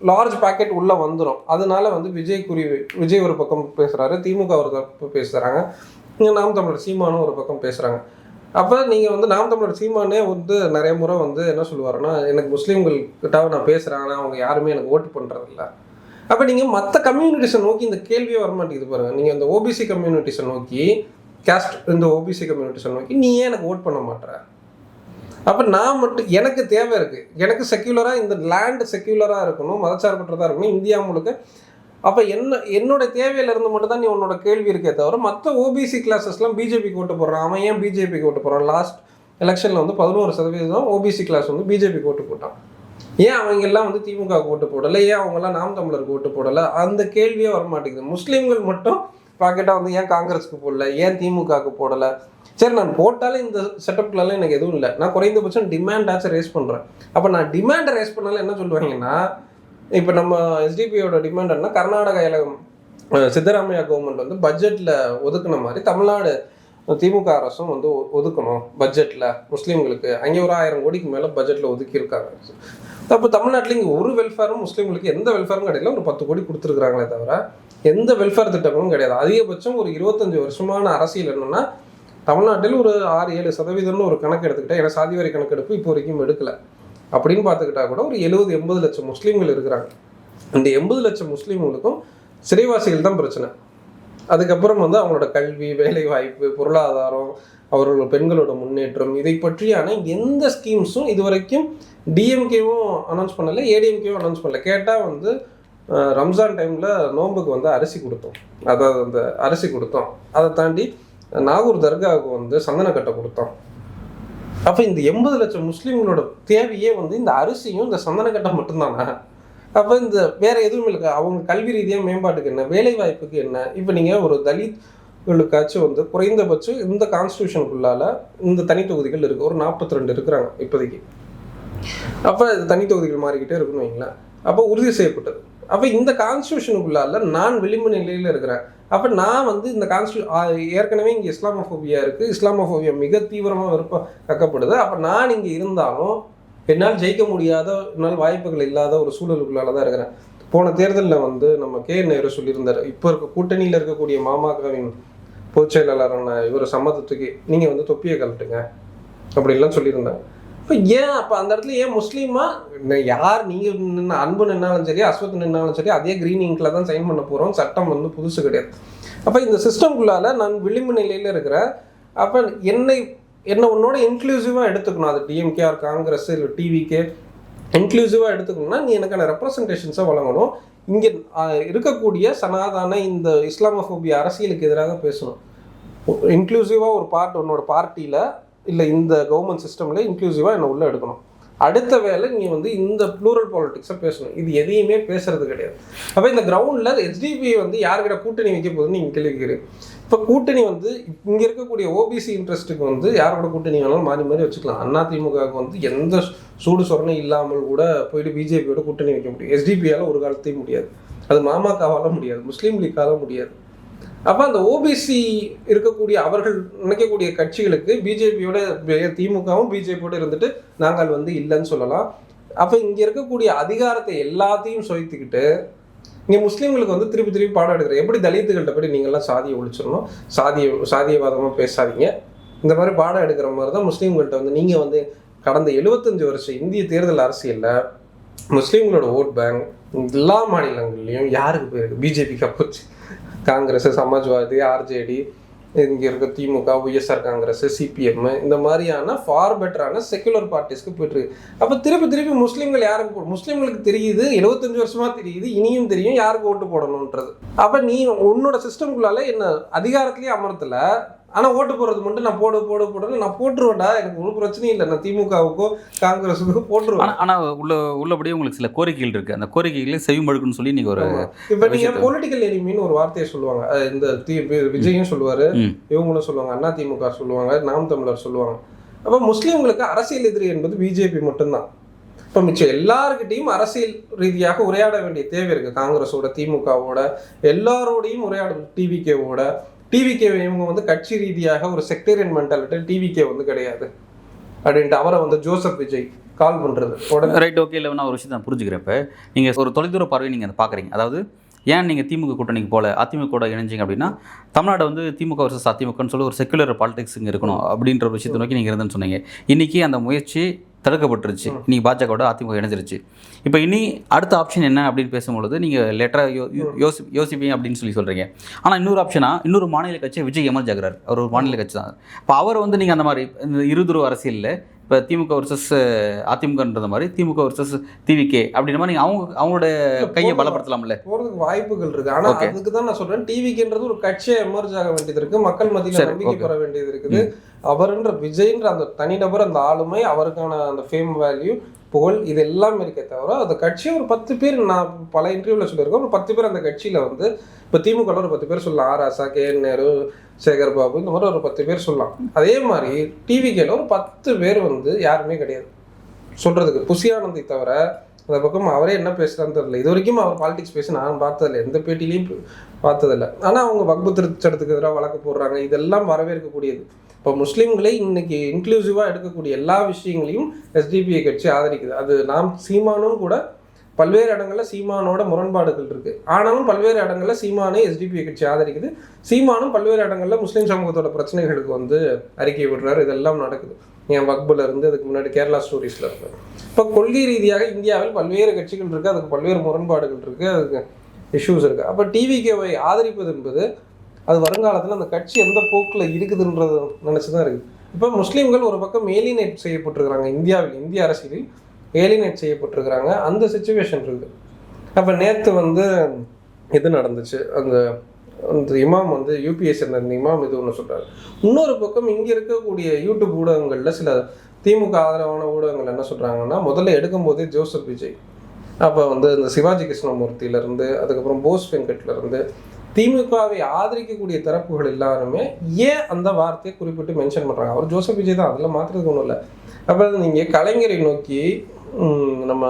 லார்ஜ் பேக்கெட் உள்ளே வந்துடும். அதனால வந்து விஜய் ஒரு பக்கம் பேசுகிறாரு, திமுக ஒரு பக்கம் பேசுகிறாங்க, நாம் தமிழர் சீமானும் ஒரு பக்கம் பேசுகிறாங்க. அப்போ நீங்கள் வந்து நாம் தமிழர் சீமானே வந்து நிறைய முறை வந்து என்ன சொல்லுவாருன்னா, எனக்கு முஸ்லீம்கள் கிட்ட நான் பேசுகிறேன், ஆனால் அவங்க யாருமே எனக்கு ஓட்டு பண்ணுறதில்ல. அப்போ நீங்கள் மற்ற கம்யூனிட்டிஸை நோக்கி இந்த கேள்வியே வரமாட்டேங்குது பாருங்கள். நீங்கள் இந்த ஓபிசி கம்யூனிட்டிஸை நோக்கி, கேஸ்ட் இந்த ஓபிசி கம்யூனிட்டிஸை நோக்கி நீ ஏன் எனக்கு ஓட் பண்ண மாட்டேற? அப்போ நான் மட்டும் எனக்கு தேவை இருக்குது, எனக்கு செக்யூலராக இந்த லேண்டு செக்யூலராக இருக்கணும், மதச்சார்பற்றதாக இருக்கணும் இந்தியா முழுக்க. அப்போ என்னோட தேவையிலிருந்து மட்டும் தான் நீ உன்னோட கேள்வி இருக்கே தவிர மற்ற ஓபிசி கிளாஸஸ்லாம் பிஜேபிக்கு ஓட்டு போடுறான். அவன் ஏன் பிஜேபிக்கு ஓட்டு போடுறான்? லாஸ்ட் எலெக்ஷனில் வந்து 11% ஓபிசி கிளாஸ் வந்து பிஜேபிக்கு ஓட்டு போட்டான். ஏன் அவங்க எல்லாம் வந்து திமுகவுக்கு ஓட்டு போடலை? ஏன் அவங்கெல்லாம் நாம் தமிழருக்கு ஓட்டு போடலை? அந்த கேள்வியே வரமாட்டேங்குது. முஸ்லீம்கள் மட்டும் பாக்கெட்டாக வந்து ஏன் காங்கிரஸுக்கு போடல, ஏன் திமுகவுக்கு போடலை? சரி, நான் போட்டாலே இந்த செட்டப்லலாம் எனக்கு எதுவும் இல்லை, நான் குறைந்தபட்சம் டிமாண்டாச்சும் ரேஸ் பண்ணுறேன். அப்போ நான் டிமாண்டை ரேஸ் பண்ணாலும் என்ன சொல்லுவாங்கன்னா, இப்போ நம்ம எஸ்டிபியோட டிமாண்ட் என்ன, கர்நாடக சித்தராமையா கவர்மெண்ட் வந்து பட்ஜெட்டில் ஒதுக்குன மாதிரி தமிழ்நாடு திமுக அரசும் வந்து ஒதுக்கணும் பட்ஜெட்டில் முஸ்லீம்களுக்கு. அங்கே ஒரு 1000 கோடிக்கு மேலே பட்ஜெட்டில் ஒதுக்கியிருக்காங்க. அப்போ தமிழ்நாட்டில் இங்கே ஒரு வெல்ஃபேரும் முஸ்லீம்களுக்கு எந்த வெல்ஃபேரும் கிடையாது. ஒரு 10 கோடி கொடுத்துருக்குறாங்களே தவிர எந்த வெல்ஃபேர் திட்டங்களும் கிடையாது. அதிகபட்சம் ஒரு 25 வருஷமான அரசியல் என்னென்னா, தமிழ்நாட்டில் ஒரு 6-7% ஒரு கணக்கு எடுத்துக்கிட்டேன், ஏன்னா சாதிவாரி கணக்கெடுப்பு இப்போ வரைக்கும் எடுக்கலை. அப்படின்னு பார்த்துக்கிட்டா கூட ஒரு 70-80 லட்சம் முஸ்லீம்கள் இருக்கிறாங்க. இந்த 80 லட்சம் முஸ்லீம்களுக்கும் சிறைவாசிகள் தான் பிரச்சனை. அதுக்கப்புறம் வந்து அவங்களோட கல்வி, வேலை வாய்ப்பு, பொருளாதாரம், அவர்களோட பெண்களோட முன்னேற்றம், இதை பற்றியான எந்த ஸ்கீம்ஸும் இது வரைக்கும் டிஎம்கேவும் அனௌன்ஸ் பண்ணலை, ஏடிஎம்கேவும் அனௌன்ஸ் பண்ணல. கேட்டால் வந்து ரம்ஜான் டைமில் நோன்புக்கு வந்து அரிசி கொடுத்தோம், அதாவது அந்த அரிசி கொடுத்தோம், அதை தாண்டி நாகூர் தர்காவுக்கு வந்து சந்தனக்கட்டை கொடுத்தோம். அப்போ இந்த 80 லட்சம் முஸ்லீம்களோட தேவையே வந்து இந்த அரிசியும் இந்த சந்தனக்கட்டை மட்டும்தானா? அப்போ இந்த வேற எதுவும் இல்லை. அவங்க கல்வி ரீதியாக மேம்பாட்டுக்கு என்ன, வேலை வாய்ப்புக்கு என்ன? இப்போ நீங்கள் ஒரு தலித்களுக்காச்சும் வந்து குறைந்தபட்சம் இந்த கான்ஸ்டியூஷனுக்குள்ளால இந்த தனி தொகுதிகள் இருக்குது, ஒரு 42 இருக்கிறாங்க இப்போதைக்கு. அப்போ இது தனி தொகுதிகள் மாறிக்கிட்டே இருக்குன்னு வைங்களேன். அப்போ உறுதி செய்யப்பட்டது. அப்போ இந்த கான்ஸ்டியூஷனுக்குள்ளால நான் விளிம்பு நிலையில் இருக்கிறேன். அப்போ நான் வந்து இந்த ஏற்கனவே இங்கே இஸ்லாமோஃபோபியா இருக்குது, இஸ்லாமோஃபோபியா மிக தீவிரமாக கக்கப்படுது. அப்போ நான் இங்கே இருந்தாலும் என்னால் ஜெயிக்க முடியாத, என்னால் வாய்ப்புகள் இல்லாத ஒரு சூழலுக்குள்ளால தான் இருக்கிறேன். போன தேர்தலில் வந்து நம்ம நேரு சொல்லியிருந்தார், இப்போ இருக்க கூட்டணியில் இருக்கக்கூடிய மாமகவின் பொதுச் செயலாளரான இவர் சம்மதத்துக்கு நீங்கள் வந்து தொப்பியை கழட்டுங்க அப்படின்லாம் சொல்லியிருந்தாங்க. இப்போ அப்போ அந்த இடத்துல ஏன் முஸ்லீமா யார் நீங்கள் நின்று அன்பு நின்னாலும் சரி, அஸ்வத் நின்னாலும் சரி, அதே கிரீன் இங்கில் தான் சைன் பண்ண போகிறோம். சட்டம் வந்து புதுசு கிடையாது. அப்போ இந்த சிஸ்டம்குள்ளால நான் விளிம்பு நிலையில் இருக்கிறேன். அப்போ என்ன உன்னோட இன்க்ளூசிவாக எடுத்துக்கணும். அது டிஎம்கே ஆர் காங்கிரஸ் இல்லை டிவிகே இன்க்ளூசிவாக எடுத்துக்கணும்னா நீ எனக்கான ரெப்ரசன்டேஷன்ஸை வழங்கணும். இங்கே இருக்கக்கூடிய சனாதான இந்த இஸ்லாமோஃபோபியா அரசியலுக்கு எதிராக பேசணும். இன்க்ளூசிவாக ஒரு உன்னோட பார்ட்டியில் இல்லை இந்த கவர்மெண்ட் சிஸ்டமில் இன்க்ளூசிவாக என்னை உள்ளே எடுக்கணும். அடுத்த வேலை நீ வந்து இந்த ப்ளூரல் பாலிட்டிக்ஸை பேசணும். இது எதையுமே பேசுறது கிடையாது. அப்போ இந்த கிரவுண்டில் எஸ்டிபி வந்து யார்கிட்ட கூட்டணி வைக்க போகுதுன்னு நீங்கள் கேள்விக்கிறீங்க. இப்போ கூட்டணி வந்து இங்கே இருக்கக்கூடிய ஓபிசி இன்ட்ரெஸ்ட்டுக்கு வந்து யாரோட கூட்டணி வேணாலும் மாறி மாறி வச்சுக்கலாம். அதிமுகவுக்கு வந்து எந்த சூடு சொரணை இல்லாமல் கூட போயிட்டு பிஜேபியோட கூட்டணி வைக்க முடியும். எஸ்டிபியால் ஒரு காலத்தையும் முடியாது, அது மாமகவால் முடியாது, முஸ்லீம் லீக்கால முடியாது. அப்போ அந்த ஓபிசி இருக்கக்கூடிய அவர்கள் நினைக்கக்கூடிய கட்சிகளுக்கு பிஜேபியோட திமுகவும் பிஜேபியோட இருந்துட்டு நாங்கள் வந்து இல்லைன்னு சொல்லலாம். அப்போ இங்கே இருக்கக்கூடிய அதிகாரத்தை எல்லாத்தையும் சொய்த்துக்கிட்டு இங்கே முஸ்லீம்களுக்கு வந்து திருப்பி திருப்பி பாடம் எடுக்கிற எப்படி தலித்துகள்கிட்ட போய் நீங்கள்லாம் சாதியை ஒழிச்சிடணும், சாதியவாதமாக பேசாதீங்க, இந்த மாதிரி பாடம் எடுக்கிற மாதிரி தான் முஸ்லீம்கள்கிட்ட வந்து நீங்கள் வந்து கடந்த 75 வருஷம் இந்திய தேர்தல் அரசியலில் முஸ்லீம்களோட ஓட் பேங்க் எல்லா மாநிலங்கள்லையும் யாருக்கு போயிருக்கு? பிஜேபிக்கு போச்சு, காங்கிரஸ், சமாஜ்வாதி, ஆர்ஜேடி, இங்கே இருக்க திமுக, ஒய்எஸ்ஆர் காங்கிரஸ், சிபிஎம், இந்த மாதிரியான ஃபார் பெட்டரான செக்குலர் பார்ட்டிஸ்க்கு போயிட்டுருக்கு. அப்போ திருப்பி திருப்பி முஸ்லீம்கள் யாருக்கு, முஸ்லீம்களுக்கு தெரியுது, 75 வருஷமாக தெரியுது, இனியும் தெரியும் யாருக்கு ஓட்டு போடணுன்றது. அப்போ நீ உன்னோட சிஸ்டம்குள்ளால என்ன அதிகாரத்துலேயே அமர்த்தல, ஆனால் ஓட்டு போடுறது மட்டும் நான் போடுறேன், நான் போட்டுருவேன்டா, எனக்கு ஒரு பிரச்சனையும் இல்லை, நான் திமுகவுக்கோ காங்கிரஸுக்கோ போட்டுருவேன். ஆனால் உள்ளபடியே உங்களுக்கு சில கோரிக்கைகள் இருக்குது, அந்த கோரிக்கைகளே செவிமடுக்குன்னு சொல்லி நீங்கள் ஒரு இப்போ நீங்கள் பொலிட்டிக்கல் எனிமின்னு ஒரு வார்த்தையை சொல்லுவாங்க, இந்த விஜயும் சொல்லுவார், இவங்களும் சொல்லுவாங்க, அண்ணா திமுக சொல்லுவாங்க, நாம் தமிழர் சொல்லுவாங்க. அப்போ முஸ்லீம்களுக்கு அரசியல் எதிரி என்பது பிஜேபி மட்டும்தான். இப்போ மிச்சம் எல்லாருக்கிட்டையும் அரசியல் ரீதியாக உரையாட வேண்டிய தேவை இருக்குது. காங்கிரஸோட, திமுகவோட, எல்லாரோடையும் உரையாட, டிவிகே இவங்க வந்து கட்சி ரீதியாக ஒரு செக்டேரியன் மென்டாலிட்டி டிவிகே வந்து கிடையாது அப்படின்ட்டு அவரை வந்து ஜோசப் விஜய் கால் பண்ணுறது உடனே ரைட். ஓகே, இல்லை நான் ஒரு விஷயத்தை நான் புரிஞ்சுக்கிறப்ப நீங்கள் ஒரு தொலைதூர பார்வை நீங்கள் அதை பார்க்குறீங்க. அதாவது ஏன் நீங்கள் திமுக கூட்டணிக்கு போல அதிமுக கூட இணைஞ்சிங்க அப்படின்னா, தமிழ்நாடு வந்து திமுக வர்சஸ் அதிமுகன்னு சொல்லி ஒரு செக்குலர் பாலிடிக்ஸ் இங்கே இருக்கணும் அப்படின்ற ஒரு விஷயத்தை நோக்கி நீங்கள் இருந்தேன்னு சொன்னீங்க. இன்றைக்கி அந்த முயற்சி தடுக்கப்பட்டுருச்சு, இன்றைக்கி பாஜகவோட அதிமுக இணைஞ்சிருச்சு. இப்போ இனி அடுத்த ஆப்ஷன் என்ன அப்படின்னு பேசும்பொழுது நீங்கள் லேட்டராக யோசிப்பீங்க அப்படின்னு சொல்லி சொல்கிறீங்க. ஆனால் இன்னொரு ஆப்ஷனாக இன்னொரு மாநில கட்சி விஜய் எமர்ஜ் ஆகிறார், அவர் ஒரு மாநில கட்சி தான். இப்போ அவர் வந்து நீங்கள் அந்த மாதிரி இந்த இருதுருவ அரசியலில் இப்போ திமுக வர்சஸ் அதிமுகன்ற மாதிரி திமுக வர்சஸ் டிவிகே அப்படின்ற மாதிரி அவங்களோட கையை பலப்படுத்தலாம்ல, போகிறதுக்கு வாய்ப்புகள் இருக்குது. ஆனால் அதுக்கு தான் நான் சொல்கிறேன், டிவிகேன்றது ஒரு கட்சியை எமர்ஜ் ஆக வேண்டியது இருக்குது, மக்கள் மத்தியில் நம்பிக்கை பெற வேண்டியது இருக்குது. அவருன்ற விஜய்ன்ற அந்த தனிநபர், அந்த ஆளுமை, அவருக்கான அந்த ஃபேம் வேல்யூ, புகழ், இது எல்லாமே இருக்கே தவிர அந்த கட்சி ஒரு 10 பேர், நான் பல இன்டர்வியூவில் சொல்லியிருக்கேன், ஒரு 10 பேர் அந்த கட்சியில் வந்து இப்போ திமுக ஒரு 10 பேர் சொல்லலாம், ஆராசா, KN நேரு, சேகர் பாபு, இந்த மாதிரி ஒரு 10 பேர் சொல்லலாம். அதே மாதிரி டிவிகேல ஒரு 10 பேர் வந்து யாருமே கிடையாது சொல்கிறதுக்கு. புசியானந்தை தவிர அந்த பக்கம் அவரே என்ன பேசுகிறான்னு தெரியல. இது வரைக்கும் அவர் பாலிடிக்ஸ் பேசி நான் பார்த்ததில்லை, எந்த பேட்டிலையும் பார்த்ததில்லை. ஆனால் அவங்க வக்பு திருச்சட்டத்துக்கு எதிராக வழக்கு போடுறாங்க, இதெல்லாம் வரவேற்கக்கூடியது. இப்போ முஸ்லீம்களை இன்னைக்கு இன்க்ளூசிவாக எடுக்கக்கூடிய எல்லா விஷயங்களையும் எஸ்டிபிஐ கட்சி ஆதரிக்குது. அது நாம் சீமானும் கூட பல்வேறு இடங்களில் சீமானோட முரண்பாடுகள் இருக்குது, ஆனாலும் பல்வேறு இடங்களில் சீமானை எஸ்டிபிஐ கட்சி ஆதரிக்குது. சீமானும் பல்வேறு இடங்களில் முஸ்லீம் சமூகத்தோட பிரச்சனைகளுக்கு வந்து அறிக்கை விடுறாரு. இதெல்லாம் நடக்குது. என் வக்புல இருந்து அதுக்கு முன்னாடி கேரளா ஸ்டோரிஸில் இருக்கு. இப்போ கொள்கை ரீதியாக இந்தியாவில் பல்வேறு கட்சிகள் இருக்குது, அதுக்கு பல்வேறு முரண்பாடுகள் இருக்குது, அதுக்கு இஷ்யூஸ் இருக்குது. அப்போ டிவிகேவை ஆதரிப்பது என்பது அது வருங்காலத்தில் அந்த கட்சி எந்த போக்கில் இருக்குதுன்றது நினச்சி தான் இருக்குது. இப்போ முஸ்லீம்கள் ஒரு பக்கம் ஏலினேட் செய்யப்பட்டிருக்கிறாங்க, இந்திய அரசியலில் ஏலினேட் செய்யப்பட்டிருக்கிறாங்க, அந்த சிச்சுவேஷன் இருக்குது. அப்போ நேற்று வந்து இது நடந்துச்சு, அந்த இமாம் வந்து யூபிஎஸ் சேர்ந்த இமாம் இது ஒன்று சொல்கிறாரு. இன்னொரு பக்கம் இங்கே இருக்கக்கூடிய யூடியூப் ஊடகங்களில் சில திமுக ஆதரவான ஊடகங்கள் என்ன சொல்கிறாங்கன்னா, முதல்ல எடுக்கும்போதே ஜோசப் விஜய், அப்போ வந்து இந்த சிவாஜி கிருஷ்ணமூர்த்தியிலேருந்து, அதுக்கப்புறம் போஸ் வெங்கட்லேருந்து திமுகவை ஆதரிக்கக்கூடிய தரப்புகள் எல்லாருமே ஏன் அந்த வார்த்தையை குறிப்பிட்டு மென்ஷன் பண்ணுறாங்க? அவர் ஜோசப் விஜய் தான், அதில் மாற்றுறதுக்கு ஒன்றும் இல்லை. அப்புறம் நீங்கள் கலைஞரை நோக்கி நம்ம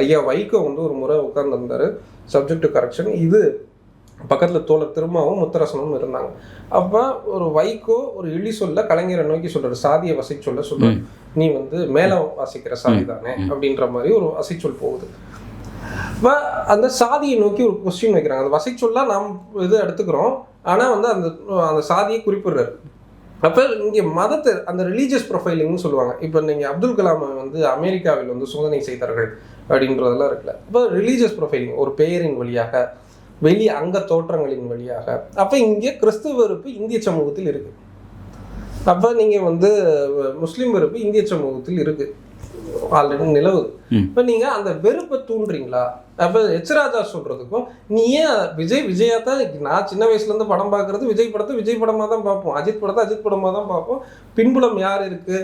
ஐயா வைகோ வந்து ஒரு முறை உட்கார்ந்துருந்தார், சப்ஜெக்ட் டு கரெக்ஷன். இது பக்கத்தில் தோழர் திருமாவும் முத்தரசனும் இருந்தாங்க. அப்போ ஒரு வைகோ ஒரு இழி சொல்ல கலைஞரை நோக்கி சொல்கிறார், சாதியை வசைச்சொல்ல சொல்கிறார், நீ வந்து மேலே வாசிக்கிற சாதி தானே அப்படின்ற மாதிரி ஒரு வசைச்சொல் போகுது. இப்போ அந்த சாதியை நோக்கி ஒரு கொஸ்டின் வைக்கிறாங்க. அந்த வசைச்சொல்லா நாம் இது எடுத்துக்கிறோம், ஆனால் வந்து அந்த சாதியை குறிப்பிடுறாரு. அப்போ இங்கே மதத்தை அந்த ரிலீஜியஸ் ப்ரொஃபைலிங்னு சொல்லுவாங்க. இப்போ நீங்கள் அப்துல் கலாம் வந்து அமெரிக்காவில் வந்து சோதனை செய்தார்கள் அப்படின்றதெல்லாம் இருக்குல்ல. இப்போ ரிலீஜியஸ் ப்ரொஃபைலிங் ஒரு பெயரின் வழியாக, வெளி அங்க தோற்றங்களின் வழியாக. அப்போ இங்கே கிறிஸ்துவ வெறுப்பு இந்திய சமூகத்தில் இருக்குது. அப்போ நீங்கள் வந்து முஸ்லீம் வெறுப்பு இந்திய சமூகத்தில் இருக்குது, ஆல்ரெடி நிலவுது. இப்போ நீங்கள் அந்த வெறுப்பை தூண்டுறீங்களா? அப்போ எச்ராஜா சொல்கிறதுக்கும் நீ ஏன் விஜயா தான், நான் சின்ன வயசுலேருந்து படம் பார்க்குறது விஜய் படத்தை விஜய் படமாக தான் பார்ப்போம், அஜித் படத்தை அஜித் படமாக தான் பார்ப்போம். பின்புலம் யார் இருக்குது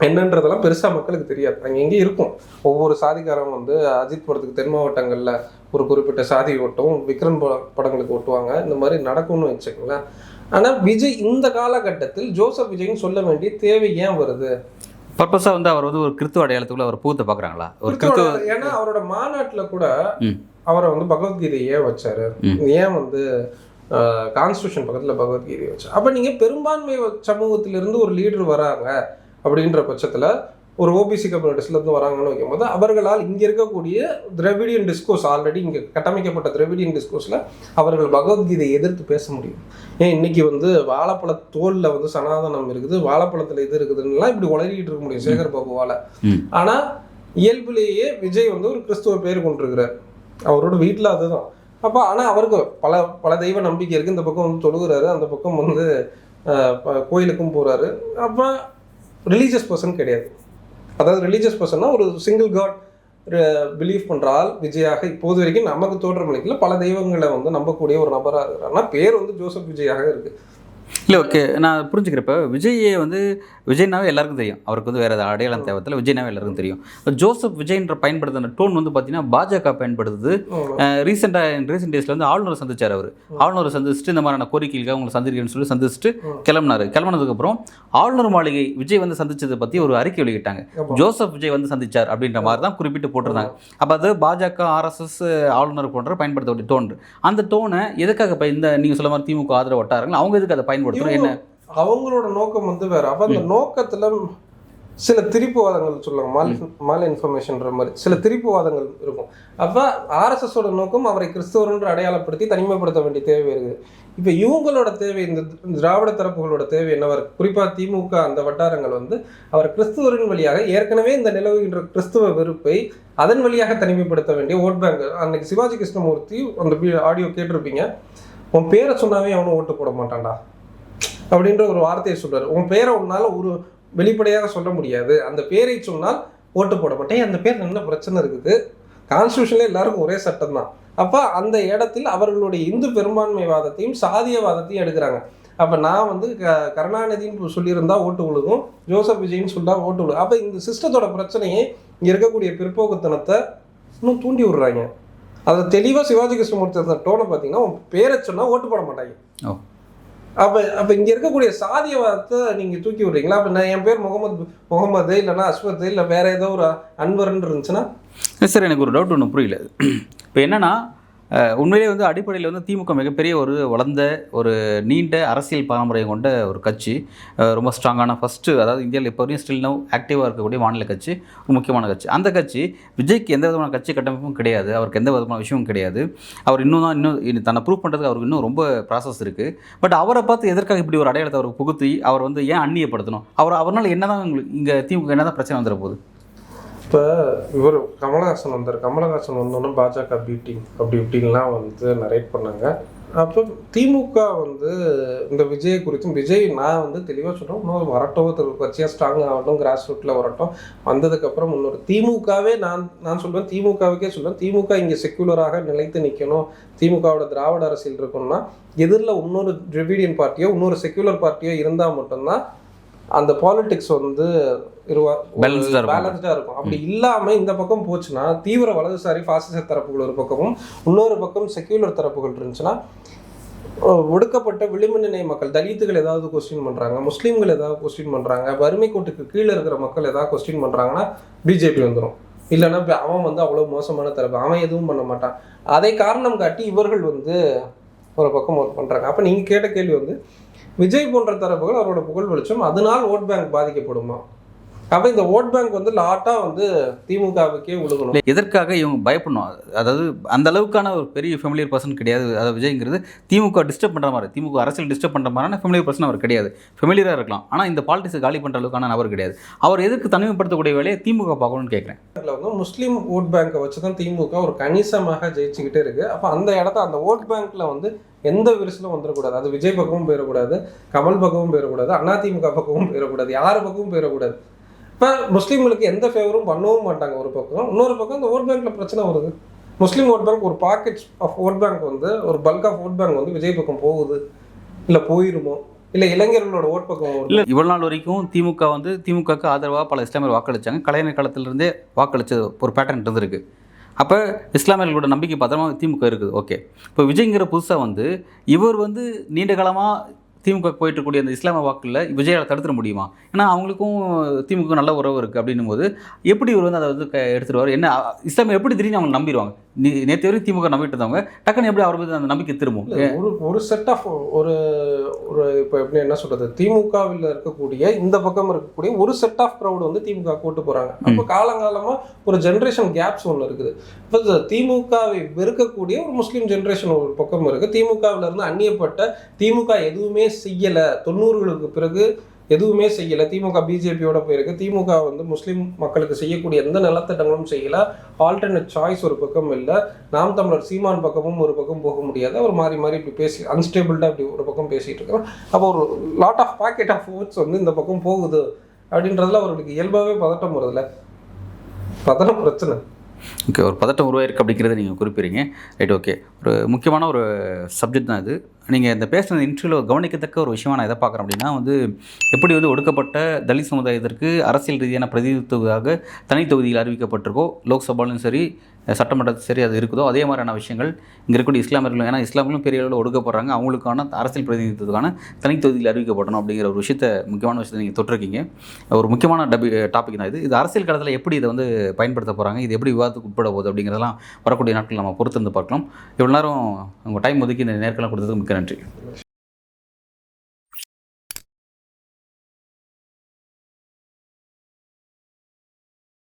என்னன்றதெல்லாம் பெருசாக மக்களுக்கு தெரியாது. அங்கே எங்கேயும் இருக்கும், ஒவ்வொரு சாதிக்காரன் வந்து அஜித் படத்துக்கு தென் மாவட்டங்களில் ஒரு குறிப்பிட்ட சாதி ஓட்டும், விக்ரம் படங்களுக்கு ஓட்டுவாங்க, இந்த மாதிரி நடக்கும்னு வச்சுக்கோங்களேன். ஆனால் விஜய் இந்த காலகட்டத்தில் ஜோசப் விஜய்னு சொல்ல வேண்டிய தேவை ஏன் வருது? பர்பஸாக வந்து அவர் வந்து ஒரு கிறிஸ்துவ அடையாளத்துக்குள்ள அவர் பூத்த பார்க்குறாங்களா? ஒரு கிறிஸ்துவ, ஏன்னா அவரோட மாநாட்டில் கூட அவரை வந்து பகவத்கீதையே வச்சாரு, ஏன் வந்து கான்ஸ்டியூஷன் பக்கத்தில் பகவத்கீதையை வச்சார். அப்போ நீங்கள் பெரும்பான்மை சமூகத்திலிருந்து ஒரு லீடர் வராங்க அப்படின்ற பட்சத்தில் ஒரு ஓபிசி கம்யூனிட்டிஸ்லேருந்து வராங்கன்னு வைக்கும்போது அவர்களால் இங்கே இருக்கக்கூடிய திராவிடியன் டிஸ்கோர்ஸ் ஆல்ரெடி இங்கே கட்டமைக்கப்பட்ட திராவிடியன் டிஸ்கோர்ஸில் அவர்கள் பகவத்கீதையை எதிர்த்து பேச முடியும். ஏன் இன்னைக்கு வந்து வாழைப்பழ தோலில் வந்து சனாதனம் இருக்குது, வாழைப்பழத்தில் இது இருக்குதுன்னெலாம் இப்படி உளறிக்கிட்டு இருக்க முடியும் சேகர் பாபுவால். ஆனால் இயல்பிலேயே விஜய் வந்து ஒரு கிறிஸ்துவ பேர் கொண்டிருக்கிறார், அவரோட வீட்டில் அதுதான். அப்போ ஆனால் அவருக்கு பல தெய்வ நம்பிக்கை இருக்குது. இந்த பக்கம் வந்து தொழுகிறாரு, அந்த பக்கம் வந்து கோயிலுக்கும் போகிறாரு. அப்போ ரிலீஜியஸ் பர்சன் கிடையாது. அதாவது ரிலீஜியஸ் பர்சன்னா ஒரு சிங்கிள் காட் பிலீவ் பண்ணுறால் விஜயாக இப்போது வரைக்கும் நமக்கு தோற்றமளிக்கல. பல தெய்வங்களை வந்து நம்பக்கூடிய ஒரு நபராக இருக்கிறாருன்னா பேர் வந்து ஜோசப் விஜயாக இருக்குது. இல்லை, ஓகே, நான் புரிஞ்சுக்கிறப்ப விஜயை வந்து விஜய்னாவே எல்லாருக்கும் தெரியும், அவருக்கு வந்து வேறு அடையாளம் தேவையில்லை, விஜய்னாவே எல்லாருக்கும் தெரியும். ஜோசப் விஜய்ன்ற பயன்படுத்தின டோன் வந்து பார்த்தீங்கன்னா பாஜக பயன்படுத்துது. ரீசெண்ட் டேஸில் வந்து ஆளுநரை சந்திச்சார். ஆளுநரை சந்திச்சுட்டு இந்த மாதிரியான கோரிக்கைகளுக்காக உங்களை சந்திக்கிறேன்னு சொல்லி சந்திச்சுட்டு கிளம்புனதுக்கப்புறம் ஆளுநர் மாளிகை விஜய் வந்து சந்திச்சதை பற்றி ஒரு அறிக்கை வெளியிட்டாங்க. ஜோசப் விஜய் வந்து சந்திச்சார் அப்படின்ற மாதிரி தான் குறிப்பிட்டு போட்டிருந்தாங்க. அப்போ அது பாஜக RSS ஆளுநர் போன்ற பயன்படுத்தக்கூடிய டோன். அந்த டோனை எதுக்காக இந்த நீங்கள் சொல்ல மாதிரி திமுக ஆதரவு வட்டாரங்கள் அவங்க எதுக்கு அதை பயன்படுத்தும்? என்ன அவங்களோட நோக்கம் வந்து வேற. அப்ப அந்த நோக்கத்துல சில திருப்புவாதங்கள் சொல்லுவாங்க, மால் இன்ஃபர்மேஷன்ற மாதிரி சில திருப்புவாதங்கள் இருக்கும். அப்ப RSSோட நோக்கம் அவரை கிறிஸ்தவர்ன்ற அடையாளப்படுத்தி தனிமைப்படுத்த வேண்டிய தேவை இருக்குது. இப்ப இவங்களோட தேவை, இந்த திராவிட தரப்புகளோட தேவை என்னவா இருக்கு? குறிப்பா திமுக அந்த வட்டாரங்கள் வந்து அவர் கிறிஸ்துவரின் வழியாக ஏற்கனவே இந்த நிலவுகின்ற கிறிஸ்துவ வெறுப்பை அதன் வழியாக தனிமைப்படுத்த வேண்டிய ஓட் பேங்க். அன்னைக்கு சிவாஜி கிருஷ்ணமூர்த்தி அந்த ஆடியோ கேட்டிருப்பீங்க, உன் பேரை சொன்னாவே அவனும் ஓட்டு போட மாட்டான்டா அப்படின்ற ஒரு வார்த்தையை சொல்றாரு. உன் பேரை உன்னால ஒரு வெளிப்படையாக சொல்ல முடியாது, அந்த பேரை சொன்னால் ஓட்டு போட மாட்டேன். அந்த பேர் என்ன பிரச்சனை இருக்குது? கான்ஸ்டியூஷன்ல எல்லாருக்கும் ஒரே சட்டம் தான். அப்ப அந்த இடத்தில் அவர்களுடைய இந்து பெரும்பான்மைவாதத்தையும் சாதியவாதத்தையும் எடுக்கிறாங்க. அப்ப நான் வந்து கருணாநிதின்னு சொல்லியிருந்தா ஓட்டு விழுகும், ஜோசப் விஜய்ன்னு சொல்லா ஓட்டு விழுகும். அப்ப இந்த சிஸ்டத்தோட பிரச்சனையை இங்க இருக்கக்கூடிய பிற்போக்குத்தனத்தை இன்னும் தூண்டி விடுறாங்க. அதை தெளிவா சிவாஜி கிருஷ்ணமூர்த்தி அந்த டோனை பார்த்தீங்கன்னா உன் பேரை சொன்னா ஓட்டு போட மாட்டாங்க. அப்போ இங்கே இருக்கக்கூடிய சாதியவாதத்தை நீங்கள் தூக்கி விடுறீங்களா? அப்போ நான் என் பேர் முகமது இல்லைன்னா அஸ்வத் இல்லை வேற ஏதோ ஒரு அன்வர்ன்னு இருந்துச்சுன்னா? சார், எனக்கு ஒரு டவுட் ஒன்று புரியல. இப்போ என்னன்னா, உண்மையிலே வந்து அடிப்படையில் வந்து திமுக மிகப்பெரிய ஒரு வளர்ந்த ஒரு நீண்ட அரசியல் பாரம்பரியம் கொண்ட ஒரு கட்சி, ரொம்ப ஸ்ட்ராங்கான ஃபஸ்ட்டு, அதாவது இந்தியாவில் இப்போ வரையும் ஸ்டில் நவ் ஆக்டிவாக இருக்கக்கூடிய மாநில கட்சி, ஒரு முக்கியமான கட்சி. அந்த கட்சி விஜய்க்கு எந்த விதமான கட்சி கட்டமைப்பும் கிடையாது, அவருக்கு எந்த விதமான விஷயமும் கிடையாது. அவர் இன்னும் தன்னை ப்ரூவ் பண்ணுறதுக்கு அவருக்கு இன்னும் ரொம்ப ப்ராசஸ் இருக்குது. பட் அவரை பார்த்து எதற்காக இப்படி ஒரு அடையாளத்தை அவருக்கு புகுத்தி அவர் வந்து ஏன் அந்நியப்படுத்தணும்? அவரால் என்ன தான் உங்களுக்கு இங்கே திமுக என்ன தான் பிரச்சனை வந்துட போகுது? இப்போ இவர் கமலஹாசன் வந்தார், கமலஹாசன் வந்தோன்னா பாஜக பீட்டிங் அப்படி இப்படின்லாம் வந்து நரேட் பண்ணாங்க. அப்போ திமுக வந்து இந்த விஜய் குறித்தும், விஜய் நான் வந்து தெளிவாக சொல்கிறேன், இன்னும் வரட்டும், கட்சியாக ஸ்ட்ராங் ஆகட்டும், கிராஸ் ரூட்டில் வரட்டும், வந்ததுக்கப்புறம் இன்னொரு திமுகவே நான் சொல்வேன், திமுகவுக்கே சொல்வேன், திமுக இங்கே செக்குலராக நிலைத்து நிற்கணும், திமுகவோட திராவிட அரசியல் இருக்கணும்னா எதிரில் இன்னொரு திராவிடியன் பார்ட்டியோ இன்னொரு செக்குலர் பார்ட்டியோ இருந்தால் மட்டும்தான் அந்த பாலிடிக்ஸ் வந்து பேலன்ஸ்டாக இருக்கும். அப்படி இல்லாமல் இந்த பக்கம் போச்சுன்னா தீவிர வலதுசாரி பாசிச தரப்புகள் ஒரு பக்கமும் இன்னொரு பக்கம் செக்யூலர் தரப்புகள் இருந்துச்சுன்னா ஒடுக்கப்பட்ட விளிம்பு மக்கள், தலித்துகள் ஏதாவது கொஸ்டின் பண்ணுறாங்க, முஸ்லீம்கள் ஏதாவது கொஸ்டின் பண்ணுறாங்க, வறுமை கோட்டுக்கு கீழே இருக்கிற மக்கள் ஏதாவது கொஸ்டின் பண்ணுறாங்கன்னா பிஜேபி வந்துடும். இல்லைன்னா அவன் வந்து அவ்வளோ மோசமான தரப்பு, அவன் எதுவும் பண்ண மாட்டான். அதை காரணம் காட்டி இவர்கள் வந்து ஒரு பக்கம் ஒர்க் பண்ணுறாங்க. அப்போ நீங்கள் கேட்ட கேள்வி வந்து விஜய் போன்ற தரப்புகள் அவரோட புகழ் வெளிச்சம், அதனால் ஓட் பேங்க் பாதிக்கப்படுமா? அப்போ இந்த ஓட் பேங்க் வந்து லாட்டாக வந்து திமுகவுக்கே விழுகணும். எதற்காக இவங்க பயப்படணும்? அதாவது அந்த அளவுக்கான ஒரு பெரிய ஃபெமிலியர் பர்சன் கிடையாது. அதாவது விஜய்ங்கிறது திமுக டிஸ்டர்ப் பண்ணுற மாதிரி, திமுக அரசியல் டிஸ்டர்ப் பண்ணுற மாதிரியான ஃபெமிலியர் பர்சன் அவர் கிடையாது. ஃபெமிலியராக இருக்கலாம், ஆனால் இந்த பாலிடிக்ஸை காலி பண்ணுற அளவுக்கான நபர் கிடையாது. அவர் எதற்கு தனிமைப்படுத்தக்கூடிய வேலையை திமுக பார்க்கணும்னு கேட்குறேன். அதில் வந்து முஸ்லீம் ஓட் பேங்கை வச்சு தான் திமுக ஒரு கணிசமாக ஜெயிச்சுக்கிட்டே இருக்குது. அப்போ அந்த இடத்த அந்த ஓட் பேங்க்கில் வந்து எந்த விரிசலும் வந்துடக்கூடாது. அது விஜய் பக்கமும் போயிடக்கூடாது, கமல் பக்கமும் போயிடக்கூடாது, அதிமுக பக்கமும் போயிடக்கூடாது, யார் பக்கமும் போயிடக்கூடாது. இப்போ முஸ்லீம்களுக்கு எந்த ஃபேவரும் பண்ணவும் மாட்டாங்க ஒரு பக்கம். இன்னொரு பக்கம் இந்த ஓட் பேங்க்கில் பிரச்சனை வருது. முஸ்லீம் ஓட் பேங்க் ஒரு பாக்கெட் ஆஃப் ஓட் பேங்க் வந்து ஒரு பல்க் ஆஃப் ஓட் பேங்க் வந்து விஜய் பக்கம் போகுது, இல்லை போயிருமோ, இல்லை இளைஞர்களோட ஓட் பக்கம். இல்லை, இவ்வளோ நாள் வரைக்கும் திமுக வந்து திமுகவுக்கு ஆதரவாக பல இஸ்லாமியர் வாக்களித்தாங்க. கலைஞர் காலத்திலிருந்தே வாக்களிச்ச ஒரு பேட்டர்ன் இருந்திருக்கு. அப்போ இஸ்லாமியர்களோட நம்பிக்கை பத்திரமா திமுக இருக்குது. ஓகே, இப்போ விஜய்ங்கிற புதுசாக வந்து இவர் வந்து நீண்ட காலமாக திமுக போயிட்டு இருக்கக்கூடிய அந்த இஸ்லாமிய வாக்கில் விஜயால் தடுத்துட முடியுமா? ஏன்னா அவங்களுக்கும் திமுக நல்ல உறவு இருக்குது அப்படின்னும் போது எப்படி இவர் வந்து அதை வந்து எடுத்துருவார்? என்ன இஸ்லாமிய எப்படி திடீர்னு அவங்க நம்பிடுவாங்க? நேற்று வரைக்கும் திமுக நம்பிட்டு இருந்தவங்க டக்குன்னு எப்படி அவர் மீது அந்த நம்பிக்கை திரும்பும்? ஒரு செட் ஆஃப் ஒரு ஒரு இப்போ எப்படி என்ன சொல்றது, திமுகவில் இருக்கக்கூடிய இந்த பக்கம் இருக்கக்கூடிய ஒரு செட் ஆஃப் க்ரௌட் வந்து திமுக கூட்டு போறாங்க. அப்போ காலங்காலமா ஒரு ஜென்ரேஷன் கேப்ஸ் ஒன்று இருக்குது. இப்போ திமுகவை வெறுக்கக்கூடிய ஒரு முஸ்லீம் ஜென்ரேஷன் ஒரு பக்கம் இருக்கு. திமுகவில் இருந்து அந்நியப்பட்ட திமுக எதுவுமே செய்யலை, 90களுக்கு பிறகு எதுவுமே செய்யலை, திமுக பிஜேபியோட போயிருக்கு, திமுக வந்து முஸ்லீம் மக்களுக்கு செய்யக்கூடிய எந்த நலத்திட்டங்களும் செய்யலை, ஆல்டர்னேட் சாய்ஸ் ஒரு பக்கம் இல்லை, நாம் தமிழர் சீமான் பக்கமும் ஒரு பக்கம் போக முடியாது, அவர் மாறி மாறி இப்படி பேசி அன்ஸ்டேபிள்டாக இப்படி ஒரு பக்கம் பேசிகிட்டு இருக்கிறோம். அப்போ ஒரு lot of packet of oats வந்து இந்த பக்கம் போகுது அப்படின்றதுல அவர்களுக்கு இயல்பாகவே பதட்டம் வருதுல்ல, பதட்டம் பிரச்சனை. ஓகே, ஒரு பதட்டம் உருவாயிருக்கு அப்படிங்கிறத நீங்கள் குறிப்பிடுறீங்க. Right, okay. ஒரு முக்கியமான ஒரு சப்ஜெக்ட் தான் இது. நீங்கள் இந்த பேசுகிற இன்டர்வியூவில் கவனிக்கத்தக்க ஒரு விஷயமா நான் எதை பார்க்குறேன் அப்படின்னா வந்து எப்படி வந்து ஒடுக்கப்பட்ட தலித் சமுதாயத்திற்கு அரசியல் ரீதியான பிரதிநிதித்துவமாக தனி தொகுதியில் அறிவிக்கப்பட்டிருக்கோ, லோக்சபாலும் சரி சட்டமன்றத்தில் சரி அது இருக்குதோ அதே மாதிரியான விஷயங்கள் இங்கே இருக்கக்கூடிய இஸ்லாமியர்களும், ஏன்னா இஸ்லாமியர்களும் பெரிய அளவில் ஒடுக்கப்படுறாங்க, அவங்களுக்கான அரசியல் பிரதிநிதித்துவத்துக்கான தனி தொகுதியில் அறிவிக்கப்படணும் அப்படிங்கிற ஒரு விஷயத்தை, முக்கியமான விஷயத்தை நீங்கள் தொட்டிருக்கீங்க. ஒரு முக்கியமான டாபிக் தான் இது. இது அரசியல் களத்தில் எப்படி இதை வந்து பயன்படுத்த போகிறாங்க, இது எப்படி விவாதத்துக்கு உட்பட போகுது அப்படிங்கிறதெல்லாம் வரக்கூடிய நாட்கள் நம்ம பொறுத்திருந்து பார்க்கலாம். இவ்வளோ நேரம் உங்கள் டைம் ஒதுக்கி இந்த நேரத்தில் கொடுத்ததுக்கு மிக்க நன்றி.